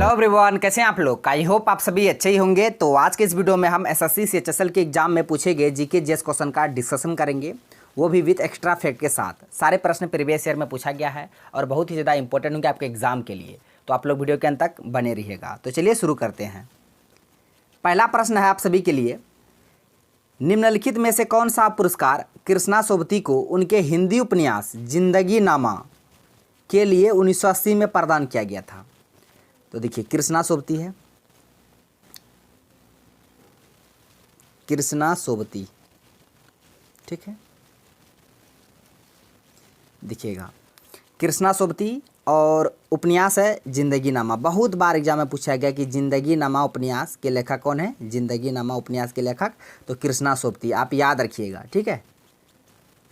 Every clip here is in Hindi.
हेलो एवरीवन, कैसे हैं आप लोग। आई होप आप सभी अच्छे ही होंगे। तो आज के इस वीडियो में हम एसएससी सीएचएसएल के एग्जाम में पूछे गए जीके जीएस क्वेश्चन का डिस्कशन करेंगे, वो भी विद एक्स्ट्रा फैक्ट के साथ। सारे प्रश्न प्रीवियस ईयर में पूछा गया है और बहुत ही ज़्यादा इंपॉर्टेंट होंगे आपके एग्जाम के लिए, तो आप लोग वीडियो के अंत तक बने रहिएगा। तो चलिए शुरू करते हैं। पहला प्रश्न है आप सभी के लिए, निम्नलिखित में से कौन सा पुरस्कार कृष्णा सोबती को उनके हिंदी उपन्यास जिंदगी नामा के लिए 1980 में प्रदान किया गया था। तो देखिए, कृष्णा सोबती है, कृष्णा सोबती, ठीक है, देखिएगा कृष्णा सोबती, और उपन्यास है जिंदगी नामा। बहुत बार एग्जाम में पूछा गया कि जिंदगी नामा उपन्यास के लेखक कौन है। जिंदगी नामा उपन्यास के लेखक तो कृष्णा सोबती, आप याद रखिएगा, ठीक है।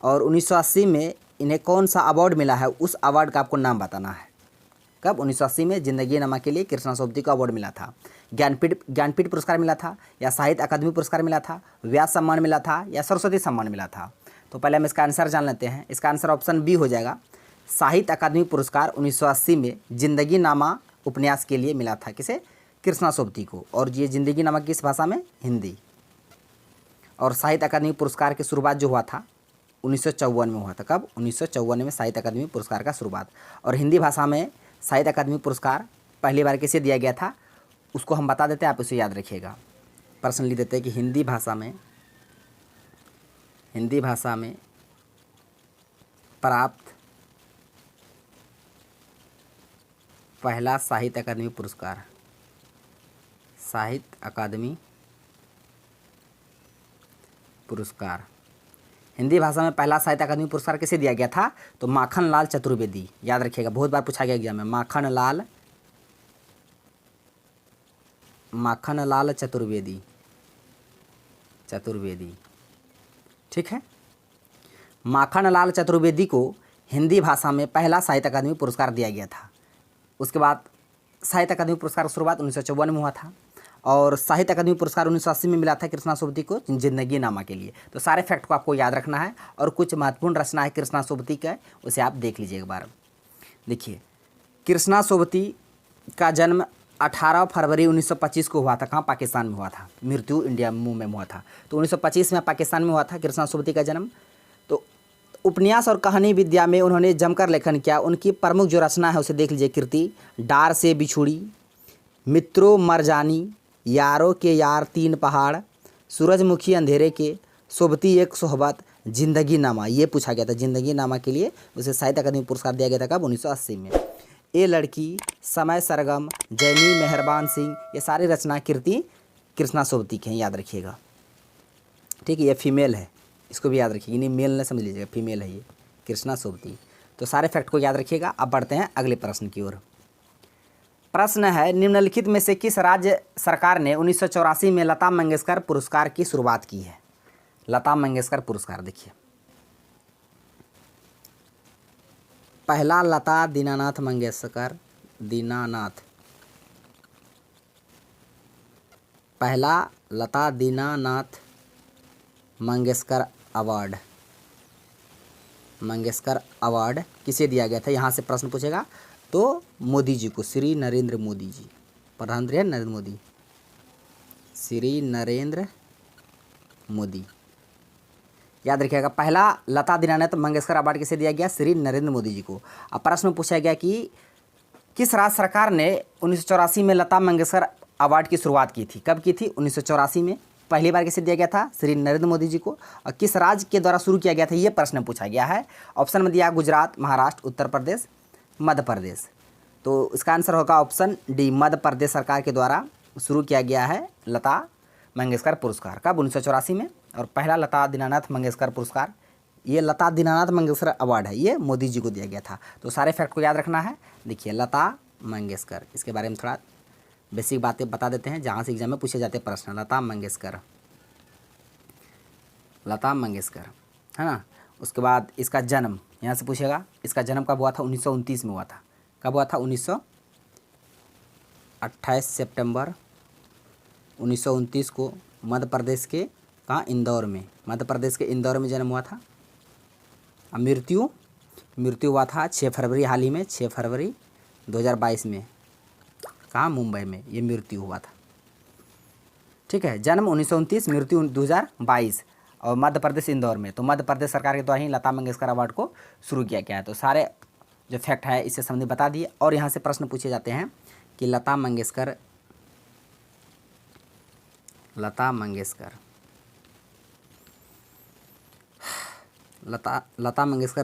और 1980 में इन्हें कौन सा अवार्ड मिला है, उस अवार्ड का आपको नाम बताना है। कब? 1980 में जिंदगी नामा के लिए कृष्णा सोबती को अवार्ड मिला था। ज्ञानपीठ पुरस्कार मिला था, या साहित्य अकादमी पुरस्कार मिला था, व्यास सम्मान मिला था, या सरस्वती सम्मान मिला था। तो पहले हम इसका आंसर जान लेते हैं। इसका आंसर ऑप्शन बी हो जाएगा। साहित्य अकादमी पुरस्कार 1980 में जिंदगी नामा उपन्यास के लिए मिला था। किसे? कृष्णा सोबती को। और ये जिंदगी नामा किस भाषा में? हिंदी। और साहित्य अकादमी पुरस्कार की शुरुआत जो हुआ था 1954 में हुआ था। कब? 1954 में साहित्य अकादमी पुरस्कार का शुरुआत। और हिंदी भाषा में साहित्य अकादमी पुरस्कार पहली बार किसे दिया गया था, उसको हम बता देते हैं, आप इसे याद रखिएगा। प्रश्न लिख देते हैं कि हिंदी भाषा में प्राप्त पहला साहित्य अकादमी पुरस्कार, साहित्य अकादमी पुरस्कार हिंदी भाषा में पहला साहित्य अकादमी पुरस्कार किसे दिया गया था, तो माखनलाल चतुर्वेदी। याद रखिएगा, बहुत बार पूछा गया एग्जाम में। माखनलाल चतुर्वेदी, ठीक है। माखनलाल चतुर्वेदी को हिंदी भाषा में पहला साहित्य अकादमी पुरस्कार दिया गया था। उसके बाद साहित्य अकादमी पुरस्कार की शुरुआत 1954 में हुआ था, और साहित्य अकादमी पुरस्कार 1980 में मिला था कृष्णा सोबती को जिंदगी नामा के लिए। तो सारे फैक्ट को आपको याद रखना है, और कुछ महत्वपूर्ण रचना है कृष्णा सोबती का, उसे आप देख लीजिए एक बार। देखिए, कृष्णा सोबती का जन्म 18 फरवरी 1925 को हुआ था। कहाँ? पाकिस्तान में हुआ था। मृत्यु इंडिया में हुआ था। तो 1925 में पाकिस्तान में हुआ था कृष्णा सोबती का जन्म। तो उपन्यास और कहानी विद्या में उन्होंने जमकर लेखन किया। उनकी प्रमुख जो रचना है उसे देख लीजिए। कृति डार से बिछुड़ी, मित्रों मरजानी, यारों के यार, तीन पहाड़, सूरजमुखी अंधेरे के, सोबती एक सोहबत, जिंदगी नामा। ये पूछा गया था। जिंदगी नामा के लिए उसे साहित्य अकादमी पुरस्कार दिया गया था। कब? 1980 में। ए लड़की, समय सरगम, जैनी मेहरबान सिंह, ये सारी रचना कृति कृष्णा सोबती के हैं, याद रखिएगा, ठीक है। ये फीमेल है, इसको भी याद रखिएगा, नहीं मेल न समझ लीजिएगा, फीमेल है ये कृष्णा सोबती। तो सारे फैक्ट को याद रखिएगा। अब बढ़ते हैं अगले प्रश्न की ओर। प्रश्न है, निम्नलिखित में से किस राज्य सरकार ने 1984 में लता मंगेशकर पुरस्कार की शुरुआत की है। लता मंगेशकर पुरस्कार देखिए, पहला लता दीनानाथ मंगेशकर अवार्ड किसे दिया गया था। यहाँ से प्रश्न पूछेगा तो मोदी जी को, श्री नरेंद्र मोदी जी, प्रधानमंत्री है नरेंद्र मोदी, श्री नरेंद्र मोदी, याद रखिएगा। पहला लता दीनानाथ मंगेशकर अवार्ड किसे दिया गया? श्री नरेंद्र मोदी जी को। अब प्रश्न में पूछा गया कि किस राज्य सरकार ने 1984 में लता मंगेशकर अवार्ड की शुरुआत की थी। कब की थी? 1984 में। पहली बार किसे दिया गया था? श्री नरेंद्र मोदी जी को। और किस राज्य के द्वारा शुरू किया गया था, ये प्रश्न पूछा गया है। ऑप्शन में दिया गुजरात, महाराष्ट्र, उत्तर प्रदेश, मध्य प्रदेश। तो इसका आंसर होगा ऑप्शन डी, मध्य प्रदेश सरकार के द्वारा शुरू किया गया है लता मंगेशकर पुरस्कार। कब? 1984 में। और पहला लता दीनानाथ मंगेशकर पुरस्कार, ये लता दीनानाथ मंगेशकर अवार्ड है, ये मोदी जी को दिया गया था। तो सारे फैक्ट को याद रखना है। देखिए, लता मंगेशकर, इसके बारे में थोड़ा बेसिक बातें बता देते हैं जहाँ से एग्जाम में पूछे जाते हैं प्रश्न। लता मंगेशकर है ना। उसके बाद इसका जन्म यहाँ से पूछेगा। इसका जन्म कब हुआ था? 1929 में हुआ था। कब हुआ था? 28 सितंबर 1929 को मध्य प्रदेश के कहाँ? इंदौर में। मध्य प्रदेश के इंदौर में जन्म हुआ था। मृत्यु हुआ था 6 फरवरी, हाल ही में 6 फरवरी 2022 में कहाँ, मुंबई में ये मृत्यु हुआ था। ठीक है, जन्म 1929, मृत्यु 2022, और मध्य प्रदेश इंदौर में। तो मध्य प्रदेश सरकार के द्वारा ही लता मंगेशकर अवार्ड को शुरू किया गया है। तो सारे जो फैक्ट है इससे संबंधित बता दिए। और यहाँ से प्रश्न पूछे जाते हैं कि लता मंगेशकर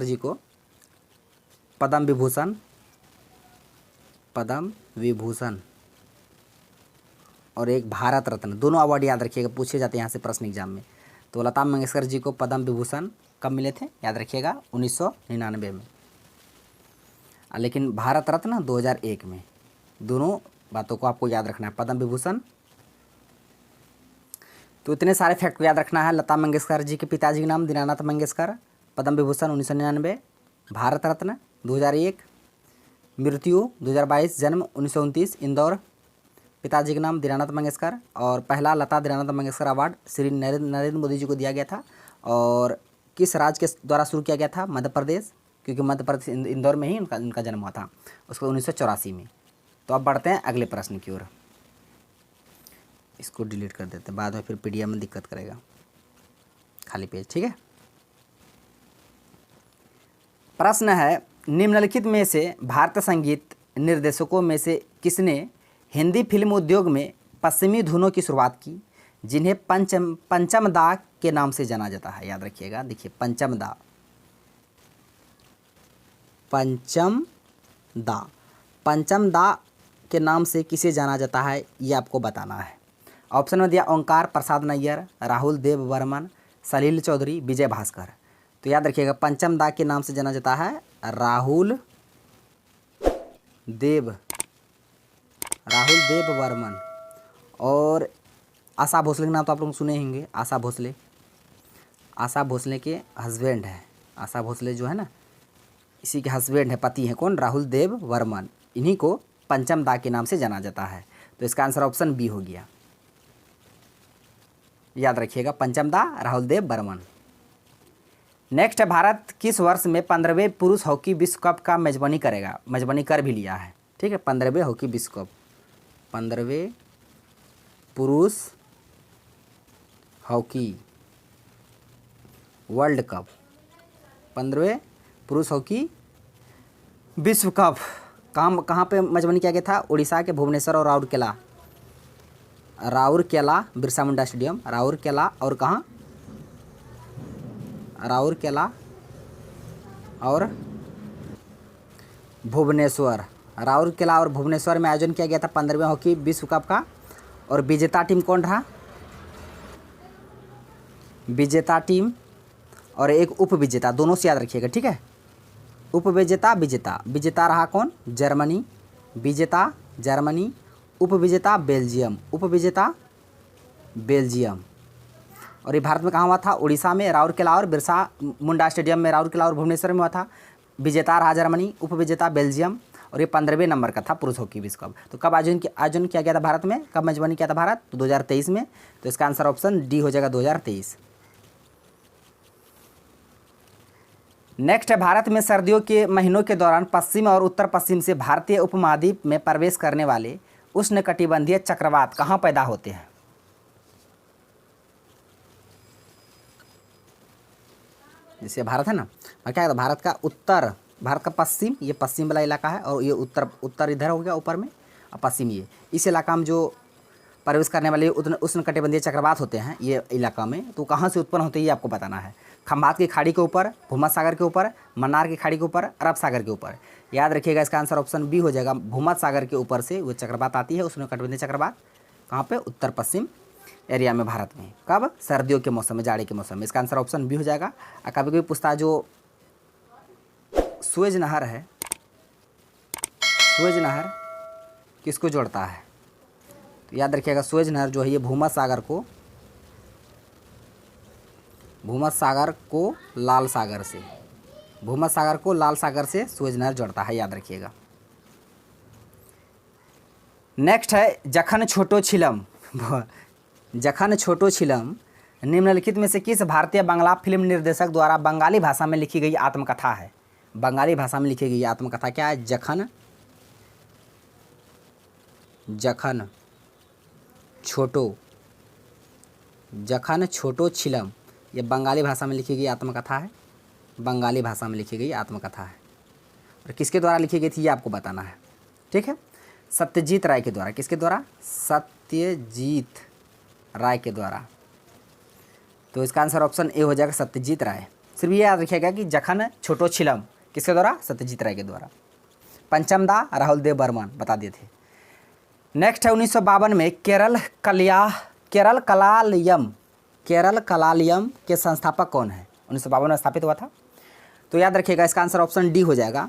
जी को पद्म विभूषण और एक भारत रत्न, दोनों अवार्ड याद रखिएगा, पूछे जाते हैं यहाँ से प्रश्न एग्जाम में। तो लता मंगेशकर जी को पद्म विभूषण कब मिले थे, याद रखिएगा 1999 में, लेकिन भारत रत्न 2001 में। दोनों बातों को आपको याद रखना है, पद्म विभूषण। तो इतने सारे फैक्ट को याद रखना है। लता मंगेशकर जी के पिताजी का नाम दीनानाथ मंगेशकर, पद्म विभूषण 1999, भारत रत्न 2001, मृत्यु 2022, जन्म 1929, इंदौर, पिताजी का नाम दीनानाथ मंगेशकर। और पहला लता दीनानाथ मंगेशकर अवार्ड श्री नरेंद्र मोदी जी को दिया गया था। और किस राज्य के द्वारा शुरू किया गया था, मध्य प्रदेश, क्योंकि मध्य प्रदेश इंदौर में ही उनका जन्म हुआ था, उसको 1984 में। तो अब बढ़ते हैं अगले प्रश्न की ओर। इसको डिलीट कर देते हैं, बाद में फिर पीडीएफ में दिक्कत करेगा, खाली पेज। ठीक है, प्रश्न है, निम्नलिखित में से भारतीय संगीत निर्देशकों में से किसने हिंदी फिल्म उद्योग में पश्चिमी धुनों की शुरुआत की, जिन्हें पंचम दा के नाम से जाना जाता है। याद रखिएगा, देखिए पंचम दा के नाम से किसे जाना जाता है, ये आपको बताना है। ऑप्शन में दिया ओंकार प्रसाद नैयर, राहुल देव बर्मन, सलील चौधरी, विजय भास्कर। तो याद रखिएगा, पंचम दा के नाम से जाना जाता है राहुल देव बर्मन। और आशा भोसले का नाम तो आप लोग सुने होंगे, आशा भोसले के हस्बैंड है, आशा भोसले जो है ना, इसी के हस्बैंड है, पति हैं कौन, राहुल देव बर्मन। इन्हीं को पंचम दा के नाम से जाना जाता है। तो इसका आंसर ऑप्शन बी हो गया। याद रखिएगा, पंचम दा, राहुल देव बर्मन। नेक्स्ट है, भारत किस वर्ष में 15वें पुरुष हॉकी विश्व कप का मेजबानी करेगा, मेजबानी कर भी लिया है। ठीक है, 15वें हॉकी विश्व कप, 15वें पुरुष हॉकी वर्ल्ड कप, 15वें पुरुष हॉकी विश्व कप कहाँ पे मेजबानी किया गया था, उड़ीसा के भुवनेश्वर और राउरकेला बिरसा मुंडा स्टेडियम, राउरकेला और कहाँ, राउरकेला और भुवनेश्वर, राउरकेला और भुवनेश्वर में आयोजन किया गया था 15वें हॉकी विश्व कप का। और विजेता टीम कौन रहा, विजेता टीम और एक उप विजेता, दोनों से याद रखिएगा। ठीक है, उप विजेता विजेता, विजेता रहा कौन, जर्मनी, विजेता जर्मनी, उप विजेता बेल्जियम, उप विजेता बेल्जियम। और ये भारत में कहाँ हुआ था, उड़ीसा में राउरकेला और बिरसा मुंडा स्टेडियम में, राउरकेला और भुवनेश्वर में हुआ था। विजेता रहा जर्मनी, उप विजेता बेल्जियम। और ये 15वें नंबर का था पुरुष हॉकी विश्व कप। तो कब आयोजन किया गया था भारत में, कब मेजबानी किया था भारत, तो 2023 में। तो इसका आंसर ऑप्शन डी हो जाएगा, 2023। नेक्स्ट है, भारत में सर्दियों के महीनों के दौरान पश्चिम और उत्तर पश्चिम से भारतीय उपमहाद्वीप में प्रवेश करने वाले उष्णकटिबंधीय चक्रवात कहाँ पैदा होते हैं। जैसे भारत है ना, और क्या है, भारत का उत्तर, भारत का पश्चिम, ये पश्चिम वाला इलाका है, और ये उत्तर इधर हो गया ऊपर में, और पश्चिम ये, इस इलाका में जो प्रवेश करने वाले उष्णकटिबंधीय चक्रवात होते हैं ये इलाका में, तो कहाँ से उत्पन्न होते हैं ये आपको बताना है। खंभात की खाड़ी के ऊपर, भूमध्य सागर के ऊपर, मन्नार की खाड़ी के ऊपर, अरब सागर के ऊपर। याद रखिएगा, इसका आंसर ऑप्शन बी हो जाएगा, भूमध्य सागर के ऊपर से वो चक्रवात आती है, उष्णकटिबंधीय चक्रवात। कहाँ पे, उत्तर पश्चिम एरिया में भारत में। कब, सर्दियों के मौसम में, जाड़े के मौसम में। इसका आंसर ऑप्शन बी हो जाएगा। कभी कभी पूछता है, जो सुएज नहर है, सुएज नहर किसको जोड़ता है, तो याद रखिएगा, सुएज नहर जो है ये भूमध्य सागर को लाल सागर से, भूमध्य सागर को लाल सागर से सुएज नहर जोड़ता है, याद रखिएगा। नेक्स्ट है, जखन छोटो छिलम निम्नलिखित में से किस भारतीय बांग्ला फिल्म निर्देशक द्वारा बंगाली भाषा में लिखी गई आत्मकथा है। बंगाली भाषा में लिखी गई आत्मकथा क्या है, जखन जखन छोटो छिलम, ये बंगाली भाषा में लिखी गई आत्मकथा है, बंगाली भाषा में लिखी गई आत्मकथा है। और किसके द्वारा लिखी गई थी ये आपको बताना है, ठीक है। सत्यजीत राय के द्वारा। किसके द्वारा? सत्यजीत राय के द्वारा। तो इसका आंसर ऑप्शन ए हो जाएगा, सत्यजीत राय। सिर्फ ये याद रखिएगा कि जखन छोटो छिलम किसके द्वारा? सत्यजीत राय के द्वारा। पंचम दा राहुल देव बर्मन, बता दिए थे। नेक्स्ट है 1952 में केरल कलालयम के संस्थापक कौन है? 1952 में स्थापित हुआ था। तो याद रखिएगा इसका आंसर ऑप्शन डी हो जाएगा,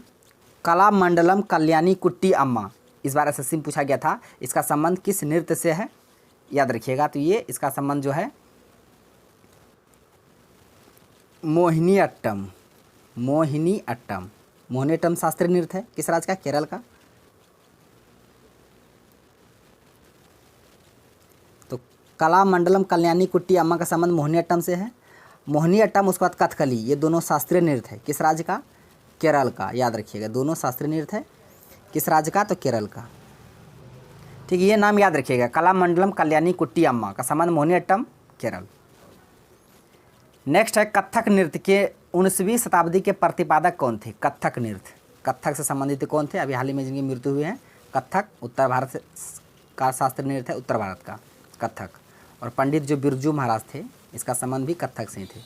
कलामंडलम कल्याणी कुट्टी अम्मा। इस बार एसएससी में पूछा गया था, इसका संबंध किस नृत्य से है? याद रखिएगा, तो ये इसका संबंध जो है मोहिनी अट्टम शास्त्रीय नृत्य है। किस राज्य का? केरल का। तो कलामंडलम कल्याणी कुट्टी अम्मा का संबंध मोहिनी अट्टम से है। मोहिनी अट्टम, उसके बाद कथकली, ये दोनों शास्त्रीय नृत्य है। किस राज्य का? केरल का। याद रखिएगा, दोनों शास्त्रीय नृत्य है। किस राज्य का? तो केरल का। ठीक है, ये नाम याद रखिएगा, कलामंडलम कल्याणी कुट्टी अम्मा का संबंध मोहिनी अट्टम, केरल। नेक्स्ट है कथक नृत्य के 19वीं शताब्दी के प्रतिपादक कौन थे? कथक नृत्य, कथक से संबंधित कौन थे? अभी हाल ही में जिनकी मृत्यु हुई है। कथक उत्तर भारत का शास्त्रीय नृत्य है, उत्तर भारत का कथक। और पंडित जो बिरजू महाराज थे, इसका संबंध भी कथक से ही थे।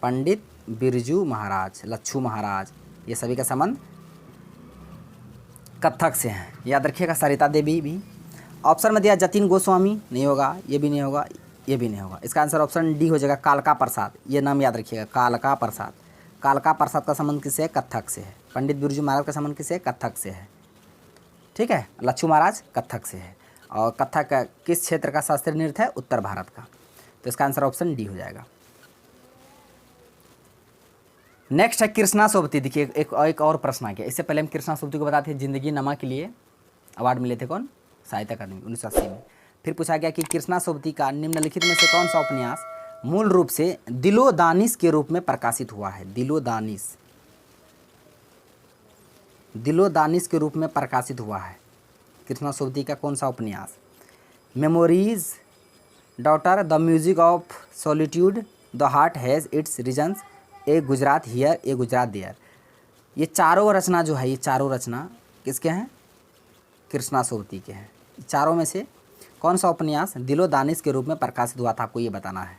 पंडित बिरजू महाराज, लच्छू महाराज, ये सभी का संबंध कथक से हैं। याद रखिएगा, सरिता देवी भी। ऑप्शन में दिया जतिन गोस्वामी, नहीं होगा, ये भी नहीं होगा, ये भी नहीं होगा। इसका आंसर ऑप्शन डी हो जाएगा, कालका प्रसाद। ये नाम याद रखिएगा, कालका प्रसाद। कालका प्रसाद का संबंध किससे है? कथक से है। पंडित बिरजू महाराज का संबंध किससे है? कथक से है। ठीक है, लच्छू महाराज कथक से है। और कथक किस क्षेत्र का शास्त्रीय नृत्य है? उत्तर भारत का। तो इसका आंसर ऑप्शन डी हो जाएगा। नेक्स्ट है कृष्णा सोबती। देखिए एक और प्रश्न आ गया। इससे पहले हम कृष्णा सोबती को बताते हैं, जिंदगी नमा के लिए अवार्ड मिले थे कौन? साहित्य अकादमी 1980 में। फिर पूछा गया कि कृष्णा सोबती का निम्नलिखित में से कौन सा उपन्यास मूल रूप से दिलो दानिश के रूप में प्रकाशित हुआ है? दिलो दानिश के रूप में प्रकाशित हुआ है कृष्णा सोबती का कौन सा उपन्यास? Memories, daughter, the music of solitude, the heart has its reasons, a Gujarat here, a Gujarat there. ये चारों रचना जो है, ये चारों रचना किसके हैं? कृष्णा सोबती के हैं। चारों में से कौन सा उपन्यास दिलो दानिश के रूप में प्रकाशित हुआ था? आपको ये बताना है।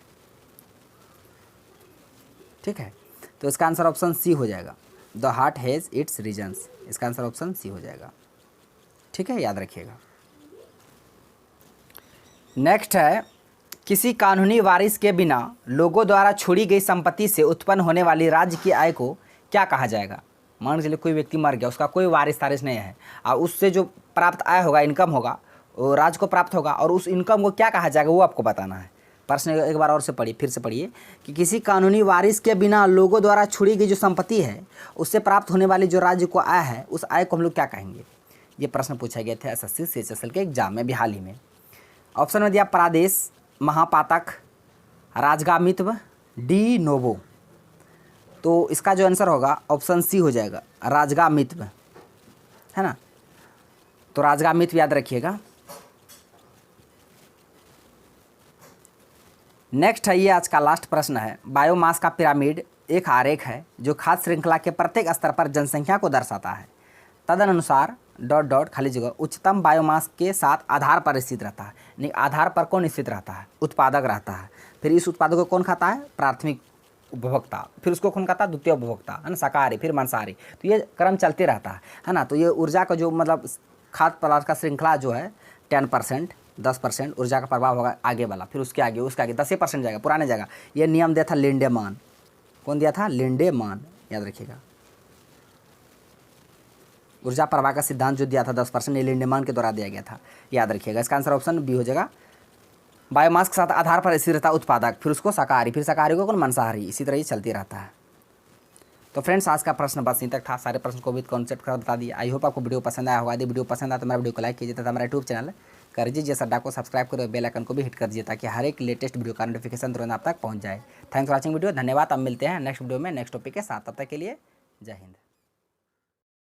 ठीक है, तो इसका आंसर ऑप्शन सी हो जाएगा, the heart has its reasons. इसका आंसर ऑप्शन सी हो जाएगा। ठीक है, याद रखिएगा। नेक्स्ट है, किसी कानूनी वारिस के बिना लोगों द्वारा छोड़ी गई संपत्ति से उत्पन्न होने वाली राज्य की आय को क्या कहा जाएगा? मान लीजिए कोई व्यक्ति मर गया, उसका कोई वारिस तारिस नहीं है, और उससे जो प्राप्त आय होगा, इनकम होगा, वो राज्य को प्राप्त होगा, और उस इनकम को क्या कहा जाएगा वो आपको बताना है। प्रश्न एक बार और से पढ़िए, फिर से पढ़िए कि किसी कानूनी वारिस के बिना लोगों द्वारा छोड़ी गई जो संपत्ति है, उससे प्राप्त होने वाली जो राज्य को आय है, उस आय को हम लोग क्या कहेंगे? ये प्रश्न पूछा गया था एसएससी सीएचएसएल के एग्जाम में भी हाल ही में। ऑप्शन में दिया प्रादेश, महापातक, राजगामित्व, डी नोवो। तो इसका जो आंसर होगा ऑप्शन सी हो जाएगा, राजगामित्व, है ना। तो राजगामित्व याद रखिएगा। नेक्स्ट है, ये आज का लास्ट प्रश्न है। बायोमास का पिरामिड एक आरेख है जो खाद्य श्रृंखला के प्रत्येक स्तर पर जनसंख्या को दर्शाता है। तदनुसार ... खाली जगह उच्चतम बायोमास के साथ आधार पर स्थित रहता है। यानी आधार पर कौन स्थित रहता है? उत्पादक रहता है। फिर इस उत्पादक को कौन खाता है? प्राथमिक उपभोक्ता। फिर उसको कौन खाता है? द्वितीय उपभोक्ता, है ना, शाकाहारी, फिर मांसाहारी। तो ये क्रम चलते रहता है ना। तो ये ऊर्जा का जो मतलब खाद्य पदार्थ का श्रृंखला जो है 10%, 10% ऊर्जा का प्रभाव होगा आगे वाला, फिर उसके आगे 10% जाएगा, पुराने जाएगा। ये नियम दिया था लिंडेमान। कौन दिया था? लिंडेमान, याद रखिएगा। ऊर्जा प्रवाह का सिद्धांत जो दिया था 10%, ये लिंडेमान के द्वारा दिया गया था, याद रखिएगा। इसका आंसर ऑप्शन बी हो जाएगा। बायोमास के साथ आधार पर स्थिर रहता उत्पादक, फिर उसको शाकाहारी, फिर शाकाहारी को कौन? मांसाहारी। इसी तरह ही चलती रहता है। तो फ्रेंड्स, आज का प्रश्न बस यहीं तक था। सारे प्रश्न को भी कॉन्सेप्ट कर बता दिया। आई होप आपको वीडियो पसंद आया होगा। यदि वीडियो पसंद आया तो मेरा वीडियो को लाइक कीजिए तथा हमारा यूट्यूब चैनल कर दीजिए सड्डा को सब्सक्राइब करो, बेल आइकन को भी हिट कर दीजिए ताकि हर एक लेटेस्ट वीडियो का नोटिफिकेशन तुरंत आप तक पहुंच जाए। Thanks for watching video. धन्यवाद। अब मिलते हैं नेक्स्ट वीडियो में नेक्स्ट टॉपिक के साथ। तब तक के लिए जय हिंद।